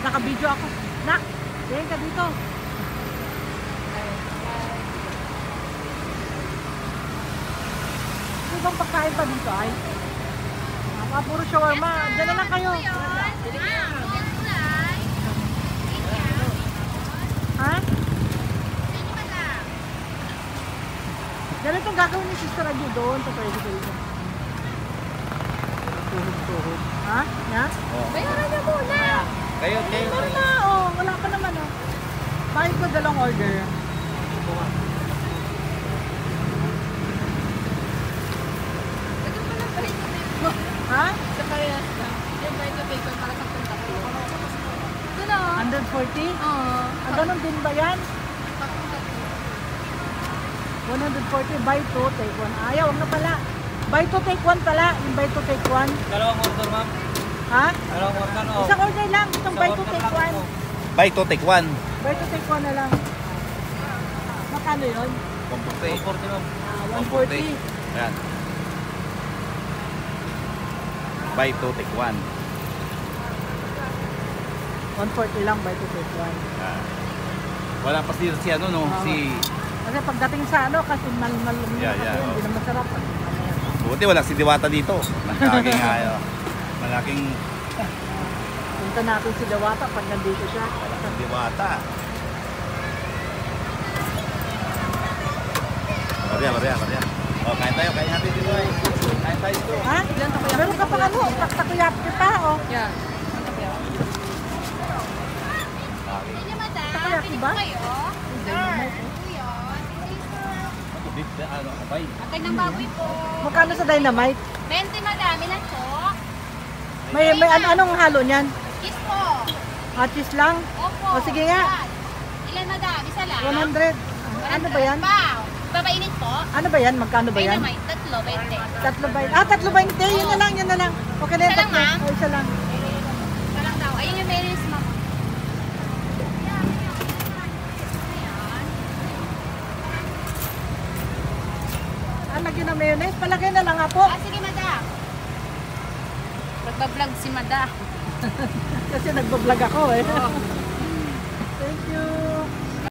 Naka-video ako. Nak, tingin ka dito. Ano bang pagkain pa dito ay? Puro shawarma. Diyan na lang kayo. Ha? Ganito ang gagawin ni Sister Agi doon sa president. Tuhog-tuhog. Ha? Yan? Bayaran niya muna. Kayo. Meron na, oh. Wala pa naman, oh. Bakit ko dalawang order? Ha? Sa parehas lang. Yung by the bacon para sa kontakto. Ito na, oh. 140? Oo. Ganun din ba yan? 140, buy 2, take 1. Ayaw, wag na pala. Buy 2, take 1 pala. Yung buy 2, take 1. Dalawang order, ma'am. Ha? Dalawang order, oh. Isang order lang. Itong buy 2, take 1. Buy 2, take 1. Buy 2, take 1 na lang. Magkano yun? 140, ma'am. 140. Ayan. Buy 2, take 1. 140 lang, buy 2, take 1. Wala pa si ano, no? Oo. Si... Kasi pagdating sa ano, kasi mal-mal Yeah, hindi na masarap. Buti wala si Diwata dito. Malaking malaking Punta natin si Dawata pag nandito siya. Diwata. Maria. Oh, kain tayo, kain natin dito ay. Kain tayo dito. Ha? Meron ka pa ano? Taktakuyapi pa, oh. Yeah. Hindi madam, Takoyaki pili ba? po kayo. Ano, abay. Atay ng baboy po. Magkano sa dynamite? 20 madam, ilan po? May anong halo niyan? Kiss po. Cheese lang? Opo. O, sige nga. Ilan madam? Isa lang? 100. Ano ba yan? Wow. Babainit po? Ano ba yan? Magkano ba yan? Dynamite, tatlo, 20. Tatlo ba yan? Tatlo ba hindi? Yun na lang. Okay na yan, Isa lang, tatlo. ma'am? O, isa lang. Isa lang daw. Ayun yung mayonnaise, ma'am. Lagyan ng mayonnaise. Palagay na lang nga po. Sige madam. Magbablog si madam. Kasi nagbablog ako eh. Thank you.